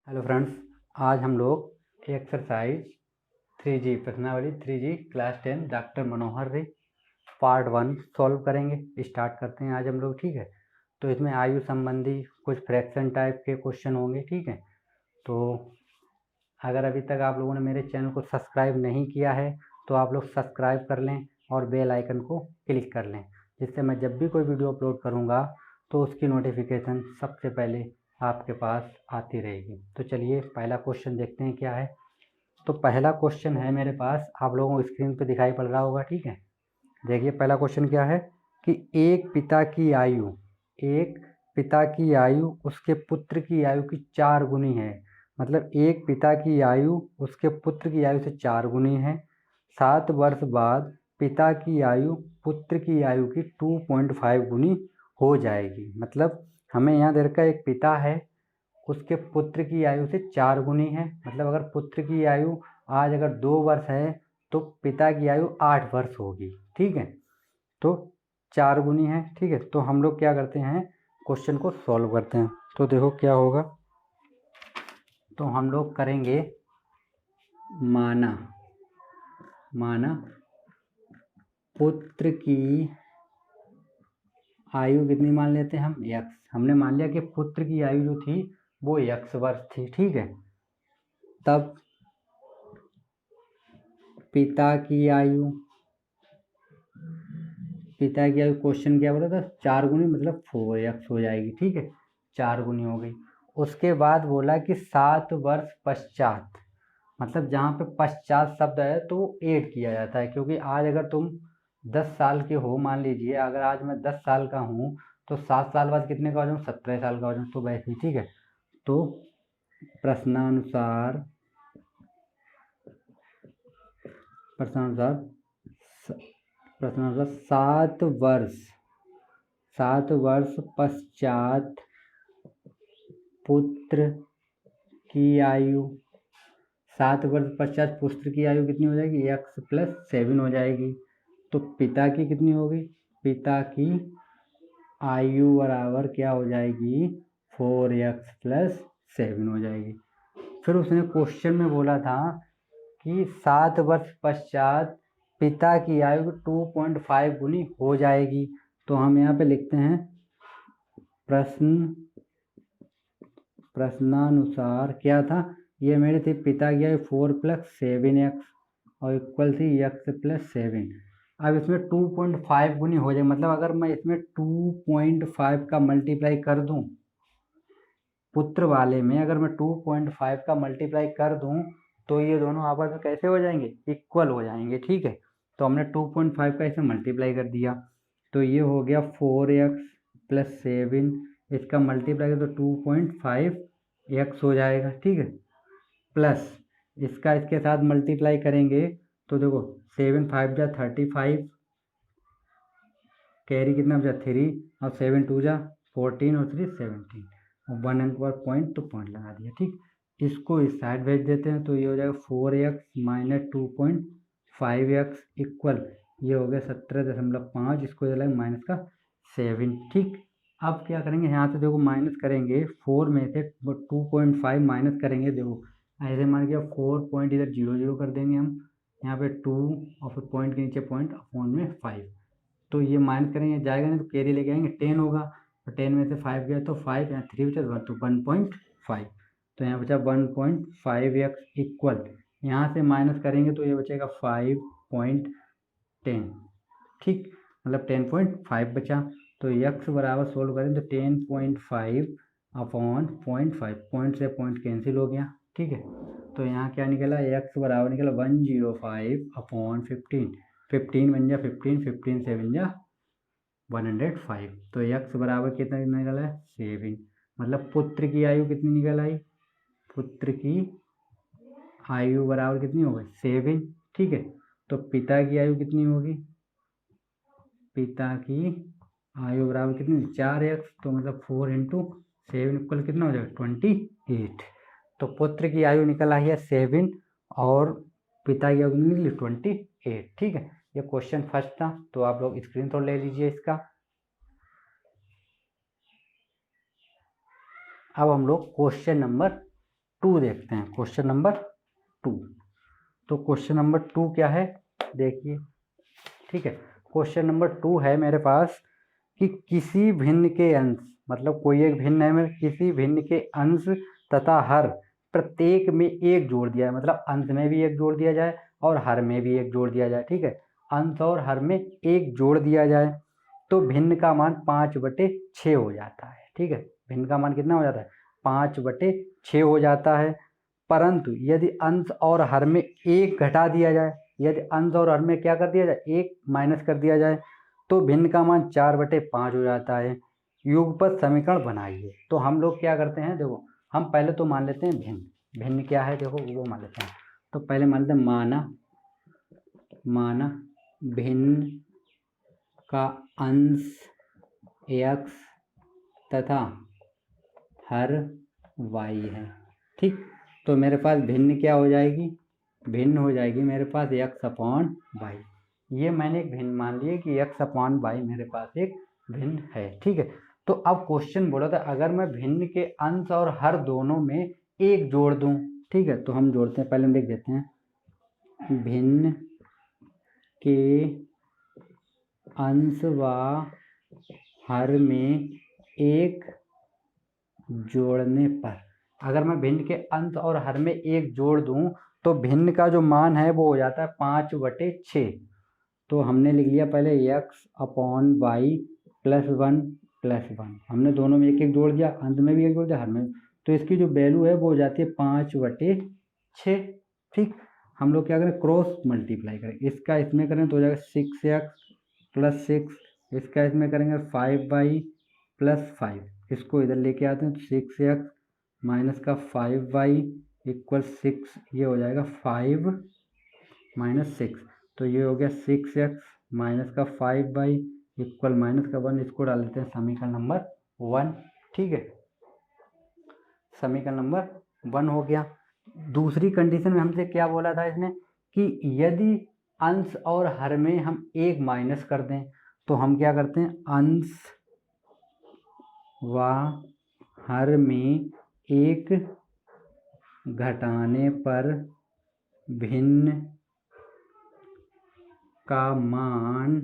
Hello friends, आज हम लोग एक्सरसाइज 3G प्रश्नावली 3G क्लास 10 डॉक्टर मनोहर रे पार्ट 1 सॉल्व करेंगे। स्टार्ट करते हैं आज हम लोग। ठीक है, तो इसमें आयु संबंधी कुछ फ्रैक्शन टाइप के क्वेश्चन होंगे। ठीक है, तो अगर अभी तक आप लोगों ने मेरे चैनल को सब्सक्राइब नहीं किया है तो आप लोग सब्सक्राइब कर लें और बेल आइकन को क्लिक कर लें, जिससे मैं जब भी कोई वीडियो अपलोड करूँगा तो उसकी नोटिफिकेशन सबसे पहले आपके पास आती रहेगी। तो चलिए पहला क्वेश्चन देखते हैं क्या है। तो पहला क्वेश्चन है मेरे पास, आप लोगों को स्क्रीन पे दिखाई पड़ रहा होगा। ठीक है, देखिए पहला क्वेश्चन क्या है कि एक पिता की आयु उसके पुत्र की आयु की 4 गुनी है। मतलब एक पिता की आयु उसके पुत्र की आयु से 4 गुनी है। 7 वर्ष बाद पिता की आयु पुत्र की आयु की 2.5 गुनी हो जाएगी। मतलब हमें यहाँ दे रखा एक पिता है, उसके पुत्र की आयु से 4 गुनी है। मतलब अगर पुत्र की आयु आज अगर 2 वर्ष है तो पिता की आयु 8 वर्ष होगी। ठीक है, तो 4 गुनी है। ठीक है, तो हम लोग क्या करते हैं, क्वेश्चन को सॉल्व करते हैं। तो देखो क्या होगा, तो हम लोग करेंगे माना पुत्र की आयु कितनी मान लेते हैं हम, x। हमने मान लिया कि पुत्र की आयु जो थी वो x वर्ष थी। ठीक है, तब पिता की आयु क्वेश्चन क्या बोला था, 4 गुनी, मतलब 4x हो जाएगी। ठीक है, 4 गुनी हो गई। उसके बाद बोला कि 7 वर्ष पश्चात, मतलब जहाँ पे पश्चात शब्द है तो ऐड किया जाता है, क्योंकि आज अगर तुम 10 साल के हो, मान लीजिए अगर आज मैं 10 साल का हूँ तो 7 साल बाद कितने का हो जाऊँ, 17 साल का हो जाऊँ। तो वैसे ही ठीक है, तो प्रश्नानुसार 7 वर्ष पश्चात पुत्र की आयु 7 वर्ष पश्चात पुत्र की आयु कितनी हो जाएगी, x + 7 हो जाएगी। तो पिता की कितनी होगी, पिता की आयु बराबर क्या हो जाएगी, 4x + 7 हो जाएगी। फिर उसने क्वेश्चन में बोला था कि 7 वर्ष पश्चात पिता की आयु 2.5 गुनी हो जाएगी। तो हम यहाँ पे लिखते हैं प्रश्नानुसार क्या था, ये मेरे थे पिता की आयु 4 + 7x और इक्वल थी x + 7। अब इसमें 2.5 गुनी हो जाए, मतलब अगर मैं इसमें 2.5 का मल्टीप्लाई कर दूं, पुत्र वाले में अगर मैं 2.5 का मल्टीप्लाई कर दूं तो ये दोनों आपस में कैसे हो जाएंगे, इक्वल हो जाएंगे। ठीक है, तो हमने 2.5 का इसे मल्टीप्लाई कर दिया, तो ये हो गया 4x + 7, इसका मल्टीप्लाई तो 2.5x हो जाएगा। ठीक है, प्लस इसका इसके साथ मल्टीप्लाई करेंगे तो देखो 7 5 जा 35, कैरी कितना बचा 3, और 7 2 जा 14 और 3 17, और 1 अंक पर पॉइंट, तो पॉइंट लगा दिया। ठीक, इसको इस साइड भेज देते हैं तो ये हो जाएगा 4x - 2.5x इक्वल, ये हो गया 17.5, इसको चलेगा माइनस का 7। ठीक, अब क्या करेंगे, यहाँ से देखो माइनस करेंगे, 4 में से 2.5 माइनस करेंगे। देखो ऐसे मान के 4 पॉइंट इधर 0 0 कर देंगे हम, यहाँ पे 2 और फिर पॉइंट के नीचे पॉइंट, अपॉन में 5। तो ये माइनस करेंगे, जाएगा नहीं तो कैरी लेके आएंगे, 10 होगा, तो 10 में से 5 गया तो 5, यहाँ 3 बचा 1, तो 1.5, तो यहाँ बचा 1.5x इक्वल, यहाँ से माइनस करेंगे तो ये बचेगा 5.10। ठीक, मतलब 10.5 बचा, तो x बराबर सोल्व करें तो 10.5 अपॉन 0.5, पॉइंट से पॉइंट कैंसिल हो गया। ठीक है, तो यहाँ क्या निकला, x बराबर निकला 105 अपॉन 15, 15 बन जा 15, 15 से बन जा 105, तो x बराबर कितना निकला है, 7। मतलब पुत्र की आयु कितनी निकल आई, पुत्र की आयु बराबर कितनी होगी, 7। ठीक है, तो पिता की आयु कितनी होगी, पिता की आयु बराबर कितनी, 4x, तो मतलब 4 × 7 इक्वल कितना हो जाएगा, 28। तो पुत्र की आयु निकल आई है 7 और पिता की आयु निकली 28। ठीक है, ये क्वेश्चन फर्स्ट था, तो आप लोग स्क्रीनशॉट ले लीजिए इसका। अब हम लोग क्वेश्चन नंबर 2 देखते हैं, क्वेश्चन नंबर 2। तो क्वेश्चन नंबर 2 क्या है देखिए, ठीक है। क्वेश्चन नंबर 2 है मेरे पास कि किसी भिन्न के अंश, मतलब कोई एक भिन्न है मेरे, किसी भिन्न के अंश तथा हर प्रत्येक में एक जोड़ दिया है, मतलब अंश में भी एक जोड़ दिया जाए और हर में भी एक जोड़ दिया जाए, ठीक है। अंश और हर में एक जोड़ दिया जाए तो भिन्न का मान 5/6 हो जाता है, ठीक है। भिन्न का मान कितना हो जाता है? 5/6 हो जाता है। परंतु यदि अंश और हर में एक घटा दिया जाए, यदि अंश और हर में क्या कर दिया जाए? एक माइनस कर दिया जाए तो भिन्न का मान 4/5 हो जाता है। युगपत समीकरण बनाइए। तो हम लोग क्या करते हैं, देखो हम पहले तो मान लेते हैं भिन्न। भिन्न क्या है देखो वो मान लेते हैं। तो पहले मान लेते हैं माना भिन्न का अंश x तथा हर y है, ठीक। तो मेरे पास भिन्न क्या हो जाएगी? भिन्न हो जाएगी मेरे पास x/y। ये मैंने एक भिन्न मान लिया कि x/y मेरे पास एक भिन्न है, ठीक है। तो अब क्वेश्चन बोला था अगर मैं भिन्न के अंश और हर दोनों में एक जोड़ दूं, ठीक है। तो हम जोड़ते हैं, पहले हम लिख देते हैं भिन्न के अंश व हर में एक जोड़ने पर, अगर मैं भिन्न के अंश और हर में एक जोड़ दूं तो भिन्न का जो मान है वो हो जाता है 5/6। तो हमने लिख लिया पहले x/y +1 हमने दोनों में एक एक जोड़ दिया, अंश में भी एक जोड़ दिया, हर में। तो इसकी जो वैल्यू है वो हो जाती है 5/6, ठीक। हम लोग क्या करें? क्रॉस मल्टीप्लाई करें, इसका इसमें करें तो हो जाएगा 6x + 6, इसका इसमें करेंगे 5y + 5, इसको इधर लेके आते हैं 6x - 5y = 6, ये हो जाएगा 5 - 6। तो ये हो गया 6x - 5y = -1, इसको डाल देते हैं समीकरण नंबर 1, ठीक है। समीकरण नंबर 1 हो गया। दूसरी कंडीशन में हमसे क्या बोला था इसने कि यदि अंश और हर में हम एक माइनस कर दें तो हम क्या करते हैं? अंश व हर में एक घटाने पर भिन्न का मान,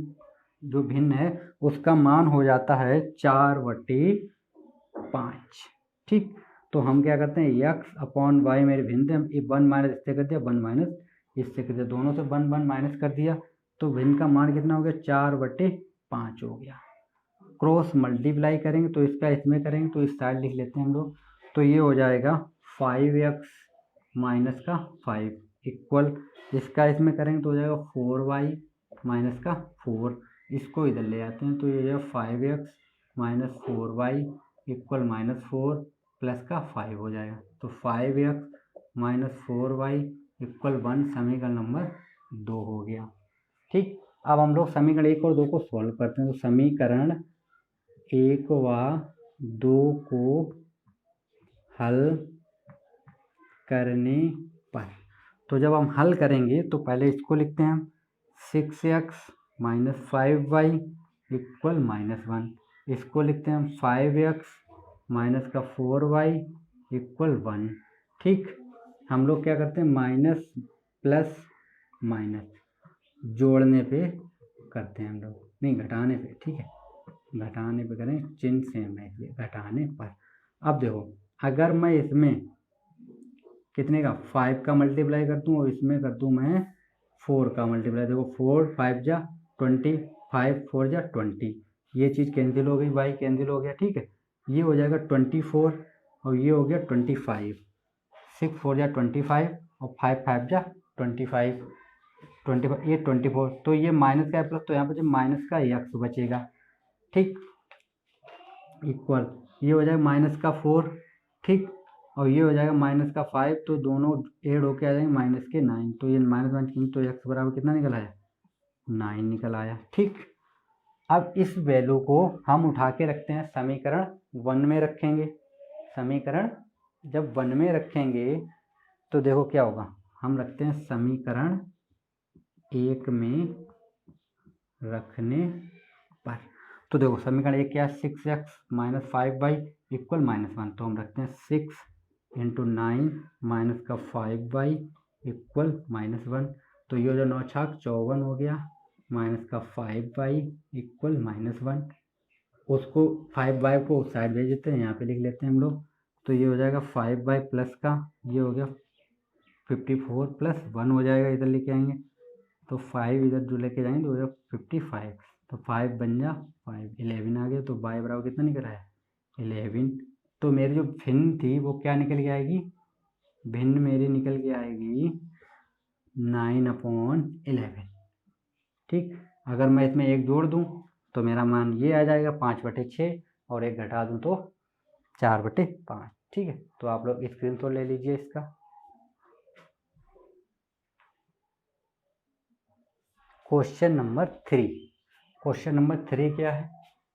जो भिन्न है उसका मान हो जाता है 4/5, ठीक। तो हम क्या करते हैं? x/y मेरे भिन्न थे, हम 1 माइनस इससे कर दिया, 1 माइनस इससे कर दिया, दोनों से 1 माइनस कर दिया तो भिन्न का मान कितना हो गया? 4/5 हो गया। क्रॉस मल्टीप्लाई करेंगे तो इसका इसमें करेंगे तो इस साइड लिख लेते हैं हम लोग। तो ये हो जाएगा 5x - 5 इक्वल, इसका इसमें करेंगे तो हो जाएगा 4y - 4, इसको इधर ले आते हैं तो ये हो जाएगा 5x - 4y = -4 प्लस का 5 हो जाएगा। तो 5x - 4y = 1, समीकरण नंबर 2 हो गया, ठीक। अब हम लोग समीकरण 1 और 2 को सॉल्व करते हैं। तो समीकरण 1 व 2 को हल करने पर, तो जब हम हल करेंगे तो पहले इसको लिखते हैं हम 6x - 5y = -1, इसको लिखते हैं हम 5x - 4y = 1, ठीक। हम लोग क्या करते हैं? माइनस प्लस माइनस जोड़ने पे करते हैं हम लोग, नहीं घटाने पे, ठीक है। घटाने पे करें, चिन्ह सेम है इसलिए घटाने पर। अब देखो अगर मैं इसमें कितने का 5 का मल्टीप्लाई कर दूँ और इसमें कर दूँ मैं 4 का मल्टीप्लाई, देखो 4 5 जा 20, 5 4 जा 20, ये चीज़ कैंसिल हो गई, y कैंसिल हो गया, ठीक है। ये हो जाएगा 24 और ये हो गया 25, 6 4 जा 25 और 5 5 जा 25, 25 ये 24, तो ये माइनस का है प्लस, तो यहाँ पर माइनस का x बचेगा, ठीक। इक्वल ये हो जाएगा -4, ठीक, और ये हो जाएगा -5, तो दोनों ऐड होके आ जाएंगे -9, तो ये -1 तो x बराबर कितना निकल आया? 9 निकल आया, ठीक। अब इस वैल्यू को हम उठा के रखते हैं समीकरण 1 में रखेंगे। समीकरण जब 1 में रखेंगे तो देखो क्या होगा, हम रखते हैं समीकरण 1 में रखने पर, तो देखो समीकरण 1 क्या है? 6x - 5y = -1, तो हम रखते हैं 6 इंटू 9 माइनस का 5y इक्वल -1। तो ये जो 9 छाक 54 हो गया, माइनस का 5y इक्वल -1। उसको 5y को उस साइड भेज देते हैं, यहाँ पे लिख लेते हैं हम लोग। तो ये हो जाएगा 5y प्लस का ये हो गया 54 प्लस 1 हो जाएगा, इधर लेके आएंगे तो 5 इधर जो लेके जाएंगे तो हो जाएगा 55। तो 5 बन जा 5 11 आ गया। तो y बराबर कितना निकल रहा है 11। तो मेरी जो भिन्न थी वो क्या निकल के आएगी, भिन्न मेरी निकल के आएगी 9/11। ठीक, अगर मैं इसमें एक जोड़ दूं तो मेरा मान ये आ जाएगा 5/6, और एक घटा दूं तो 4/5। ठीक है, तो आप लोग स्क्रीनशॉट ले लीजिए इसका। क्वेश्चन नंबर 3, क्वेश्चन नंबर 3 क्या है,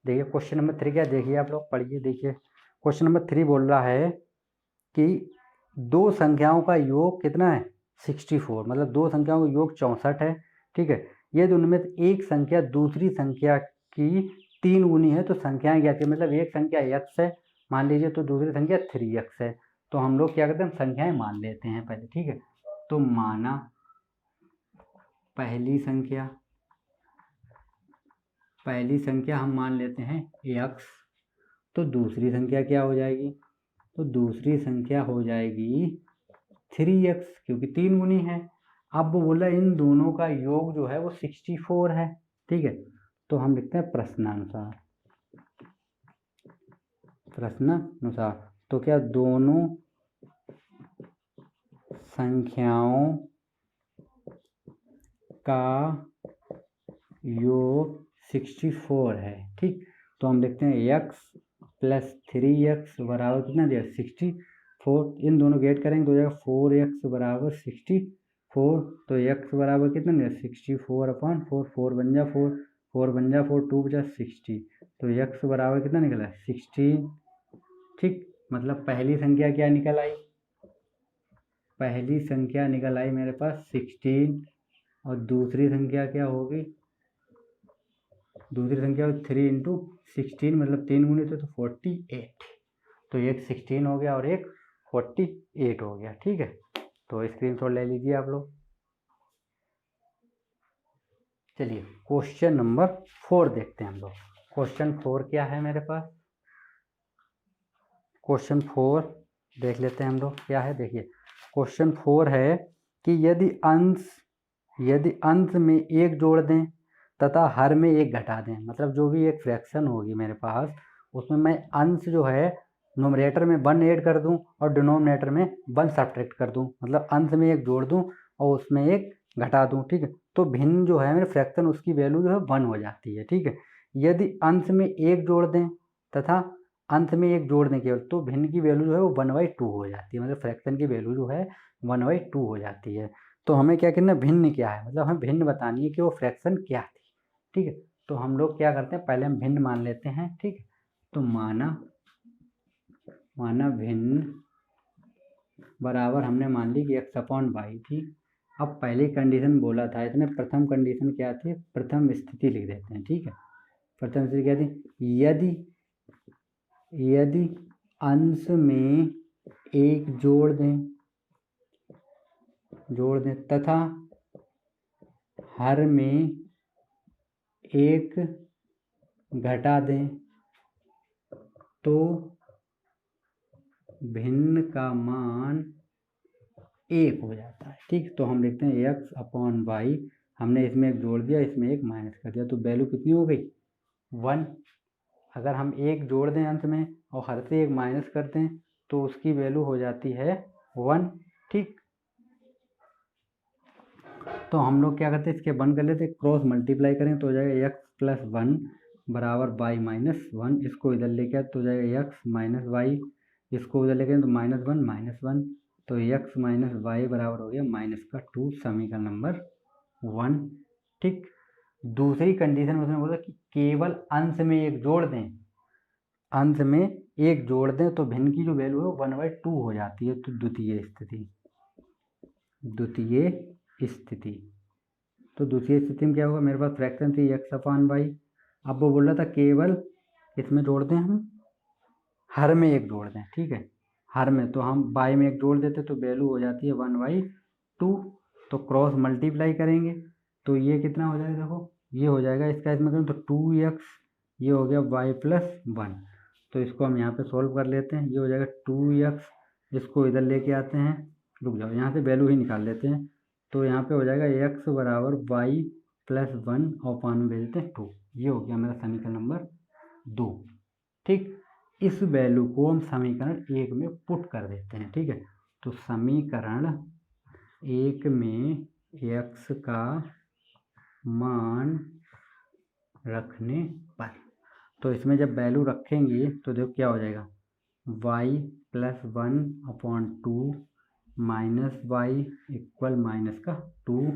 देखिए क्वेश्चन नंबर 3 क्या, देखिए आप लोग पढ़िए। देखिए क्वेश्चन नंबर 3 बोल रहा है कि दो संख्याओं का योग कितना है 64, मतलब दो संख्याओं का योग 64 है। ठीक है, ये दोनों में एक संख्या दूसरी संख्या की 3 गुनी है, तो संख्याएं क्या थी, मतलब एक संख्या x है मान लीजिए, तो दूसरी संख्या 3x है। तो हम लोग क्या करते हैं, संख्याएं मान लेते हैं पहले। ठीक है, तो माना पहली संख्या हम मान लेते हैं x, तो दूसरी संख्या क्या हो जाएगी, तो दूसरी संख्या हो जाएगी 3x, क्योंकि 3 गुनी है। अब वो बोला इन दोनों का योग जो है वो 64 है। ठीक है, तो हम लिखते हैं प्रश्नानुसार। तो क्या दोनों संख्याओं का योग 64 है। ठीक, तो हम लिखते हैं x प्लस 3x बराबर कितना दिया 64। इन दोनों गेट करेंगे तो हो जाएगा 4x बराबर 64। तो x बराबर कितना दिया 64/4, 4 बन जा 4, 4 बन जा 4, 2 बचा 60। तो x बराबर कितना निकला 16। ठीक, मतलब पहली संख्या क्या निकल आई, पहली संख्या निकल आई मेरे पास 16, और दूसरी संख्या क्या होगी, दूसरी संख्या 3 × 16, मतलब 3 गुनी तो 48। तो एक 16 हो गया और एक 48 हो गया। ठीक है, तो स्क्रीनशॉट ले लीजिए आप लोग। चलिए क्वेश्चन नंबर 4 देखते हैं हम लोग। क्वेश्चन 4 क्या है मेरे पास, क्वेश्चन 4 देख लेते हैं हम लोग क्या है। देखिए क्वेश्चन 4 है कि यदि अंश में एक जोड़ दें तथा हर में एक घटा दें, मतलब जो भी एक फ्रैक्शन होगी मेरे पास उसमें मैं अंश जो है नोमिनेटर में 1 ऐड कर दूं और डिनोमिनेटर में 1 सब्ट्रैक्ट कर दूं, मतलब अंश में एक जोड़ दूं और उसमें एक घटा दूं। ठीक है, तो भिन्न जो है मेरे फ्रैक्शन उसकी वैल्यू जो है 1 हो जाती है। ठीक है, यदि अंश में एक जोड़ दें तथा अंत में एक जोड़ दें केवल, तो भिन्न की वैल्यू जो है वो 1/2 हो जाती है, मतलब फ्रैक्शन की वैल्यू जो है 1/2 हो जाती है। तो हमें क्या करना है, भिन्न क्या है, मतलब हमें भिन्न बतानी है कि वो फ्रैक्शन क्या थी। ठीक है, तो हम लोग क्या करते हैं, पहले हम भिन्न मान लेते हैं। ठीक है, तो माना भिन्न बराबर हमने मान ली कि x/y थी। अब पहली कंडीशन बोला था इसने, प्रथम कंडीशन क्या थी, प्रथम स्थिति लिख देते हैं। ठीक है, प्रथम स्थिति क्या थी, यदि अंश में एक जोड़ दें तथा हर में एक घटा दें तो भिन्न का मान 1 हो जाता है। ठीक, तो हम लिखते हैं x/y, हमने इसमें एक जोड़ दिया इसमें एक माइनस कर दिया, तो वैल्यू कितनी हो गई 1। अगर हम एक जोड़ दें अंत में और हर से एक माइनस कर दें तो उसकी वैल्यू हो जाती है 1। ठीक, तो हम लोग क्या करते हैं, इसके 1 कर लेते, क्रॉस मल्टीप्लाई करें तो हो जाएगा x + 1 बराबर y - 1। इसको इधर लेके आए तो हो जाएगा x - y, इसको उधर लेके तो -1 - 1, तो x - y बराबर हो गया -2, समीकरण नंबर 1। ठीक, दूसरी कंडीशन में उसने बोला कि केवल अंश में एक जोड़ दें, अंश में एक जोड़ दें तो भिन्न की जो वैल्यू है वो 1/2 हो जाती है। तो द्वितीय स्थिति तो दूसरी स्थिति में क्या होगा, मेरे पास फ्रैक्शन थी x/y। अब वो बोल रहा था केवल इसमें जोड़ दें हम, हर में एक जोड़ दें। ठीक है, हर में, तो हम बाई में एक जोड़ देते तो वैल्यू हो जाती है 1/2। तो क्रॉस मल्टीप्लाई करेंगे तो ये कितना हो जाएगा, देखो ये हो जाएगा, इसका इसमें करें तो 2x, ये हो गया y+1। तो इसको हम यहाँ पे सॉल्व कर लेते हैं, ये हो जाएगा 2x, इसको इधर लेके आते हैं, रुक जाओ यहाँ से वैल्यू ही निकाल लेते हैं। तो यहाँ पे हो जाएगा x बराबर y+1 और पान में भेजते हैं 2। ये हो गया मेरा समीकरण नंबर 2। ठीक, इस वैल्यू को हम समीकरण 1 में पुट कर देते हैं। ठीक है, तो समीकरण 1 में x का मान रखने पर, तो इसमें जब वैल्यू रखेंगे तो देखो क्या हो जाएगा, y+1/2 minus Y equal -2,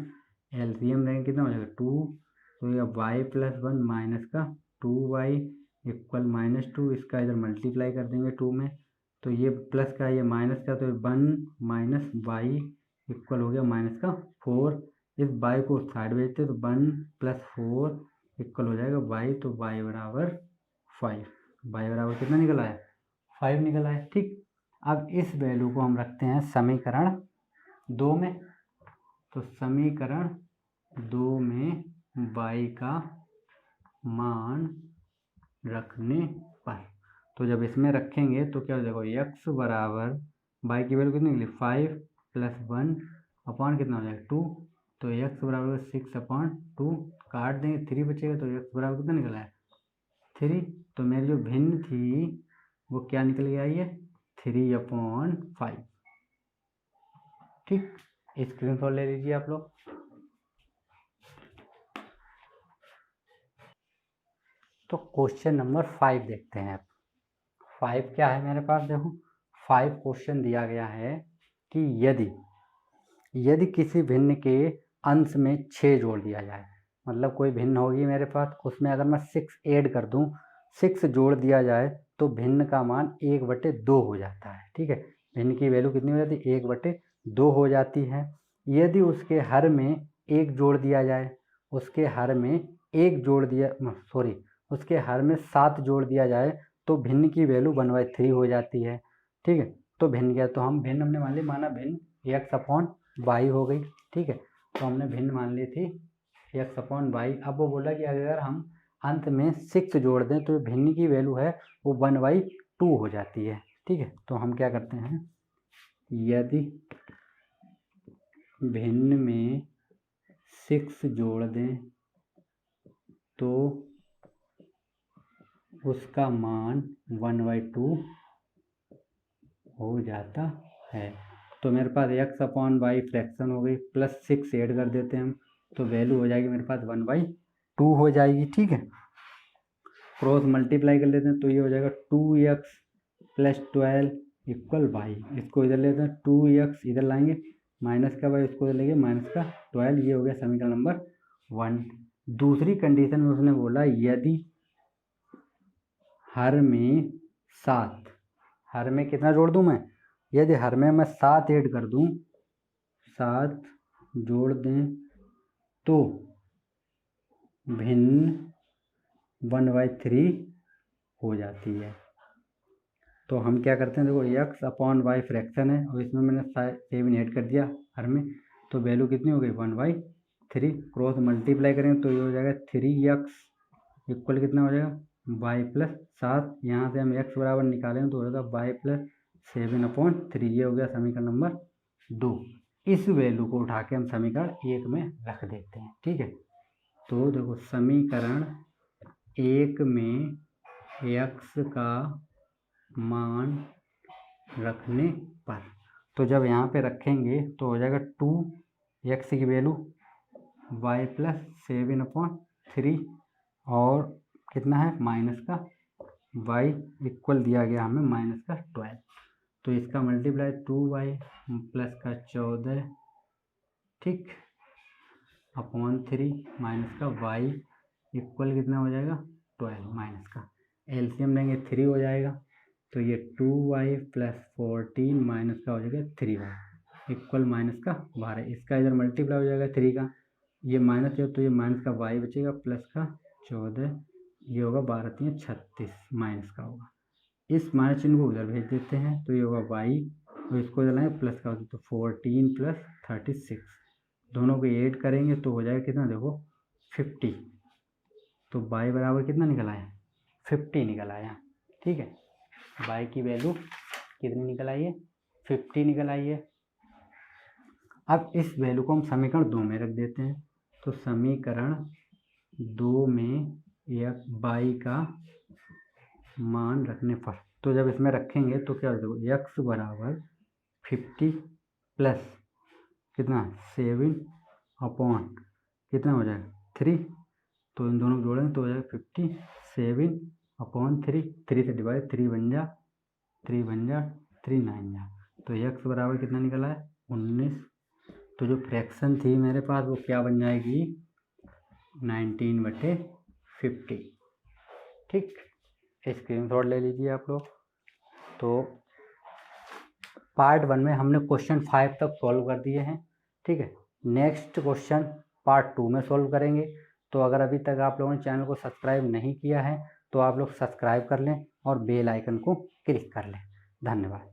LCM लेंगे कितना हो जाएगा 2, तो ये y+1 माइनस का 2y इक्वल -2, इसका इधर मल्टीप्लाई कर देंगे 2 में, तो ये प्लस का ये माइनस का, तो 1 माइनस वाई इक्वल हो गया -4। इस y को साइड भेजते तो 1 + 4 इक्वल हो जाएगा y, तो y बराबर 5। y बराबर कितना निकल आया, 5 निकल आया। ठीक, अब इस वैल्यू को हम रखते हैं समीकरण 2 में, तो समीकरण 2 में y का मान रखने पर, तो जब इसमें रखेंगे तो क्या हो जाएगा, x बराबर y की वैल्यू कितनी निकली 5 + 1 अपॉन कितना हो जाएगा 2, तो x बराबर 6/2, काट देंगे 3 बचेगा, तो x बराबर कितना निकला है 3। तो मेरी जो भिन्न थी वो क्या निकल के आई है 3/5। ठीक, स्क्रीनशॉट ले लीजिए आप लोग। तो क्वेश्चन नंबर 5 देखते हैं। 5 क्या है मेरे पास, देखो 5 क्वेश्चन दिया गया है कि यदि किसी भिन्न के अंश में 6 जोड़ दिया जाए, मतलब कोई भिन्न होगी मेरे पास, उसमें अगर मैं 6 ऐड कर दूं, 6 जोड़ दिया जाए तो भिन्न का मान 1/2 हो जाता है। ठीक है, भिन्न की वैल्यू कितनी हो जाती है 1/2 हो जाती है। यदि उसके हर में 1 जोड़ दिया जाए, उसके हर में 1 जोड़ दिया, सॉरी उसके हर में 7 जोड़ दिया जाए तो भिन्न की वैल्यू 1/3 हो जाती है। ठीक है, तो भिन्न क्या, तो हम भिन्न हमने मान ली, माना भिन्न x/y हो गई। ठीक है, तो हमने भिन्न मान ली थी x/y। अब वो बोला कि अगर हम अंत में 6 जोड़ दें तो भिन्न की वैल्यू है वो 1/2 हो जाती है। ठीक है, तो हम क्या करते हैं, यदि भिन्न में 6 जोड़ दें तो उसका मान 1/2 हो जाता है। तो मेरे पास x/y फ्रैक्शन हो गई, प्लस 6 ऐड कर देते हैं हम, तो वैल्यू हो जाएगी मेरे पास 1/2 हो जाएगी। ठीक है, क्रॉस मल्टीप्लाई कर लेते हैं तो ये हो जाएगा 2x + 12 इक्वल y, इसको इधर लेते हैं 2x इधर लाएंगे, माइनस का y इसको इधर लेंगे -12, ये हो गया समीकरण नंबर 1। दूसरी कंडीशन में उसने बोला यदि हर में 7, हर में कितना जोड़ दूं मैं, यदि हर में मैं 7 ऐड कर दूं, 7 जोड़ दें तो भिन्न 1/3 हो जाती है। तो हम क्या करते हैं, देखो x/y फ्रैक्शन है और इसमें मैंने 7 ऐड कर दिया हर में, तो वैल्यू कितनी हो गई 1/3। क्रॉस मल्टीप्लाई करेंगे तो ये हो जाएगा 3x इक्वल कितना हो जाएगा y+7, यहाँ से हम x बराबर निकालेंगे तो हो जाएगा y+7/3। ये हो गया समीकरण नंबर 2। इस वैल्यू को उठा के हम समीकरण 1 में रख देते हैं। ठीक है, तो देखो समीकरण 1 में x का मान रखने पर, तो जब यहाँ पे रखेंगे तो हो जाएगा 2x की वैल्यू y+7/3 और कितना है माइनस का y इक्वल दिया गया हमें -12, तो इसका मल्टीप्लाई 2y प्लस का 14, ठीक, अपॉन 3 माइनस का y इक्वल कितना हो जाएगा 12, माइनस का एलसीएम लेंगे 3 हो जाएगा, तो ये 2y + 14 माइनस का हो जाएगा 3y इक्वल -12, इसका इधर मल्टीप्लाई हो जाएगा 3 का, ये माइनस है तो ये माइनस का y बचेगा प्लस का 14, ये होगा 12×3 = 36 माइनस का होगा। इस माइनस चिन्ह को उधर भेज देते हैं, तो ये होगा वाई, और इसको चलाएंगे प्लस का, तो 14 + 36, दोनों को ऐड करेंगे तो हो जाएगा कितना, देखो 50। तो y बराबर कितना निकल आया, 50 निकल आया। ठीक है, y की वैल्यू कितनी निकल आई है, 50 निकल आई है। अब इस वैल्यू को हम समीकरण 2 में रख देते हैं, तो समीकरण 2 में y का मान रखने पर, तो जब इसमें रखेंगे तो क्या हो जाएगा, x बराबर 50 प्लस कितना 7 अपॉन कितना हो जाएगा 3, तो इन दोनों को जोड़ेंगे तो हो जाएगा 57 अपॉन 3, 3 से डिवाइड, 3 बन जा 3 9 जा, तो x बराबर कितना निकला है 19। तो जो फ्रैक्शन थी मेरे पास वो क्या बन जाएगी, 19/50। ठीक, स्क्रीनशॉट ले लीजिए आप लोग। तो पार्ट 1 में हमने क्वेश्चन 5 तक सॉल्व कर दिए हैं। ठीक है, नेक्स्ट क्वेश्चन पार्ट 2 में सॉल्व करेंगे। तो अगर अभी तक आप लोगों ने चैनल को सब्सक्राइब नहीं किया है तो आप लोग सब्सक्राइब कर लें और बेल आइकन को क्लिक कर लें। धन्यवाद।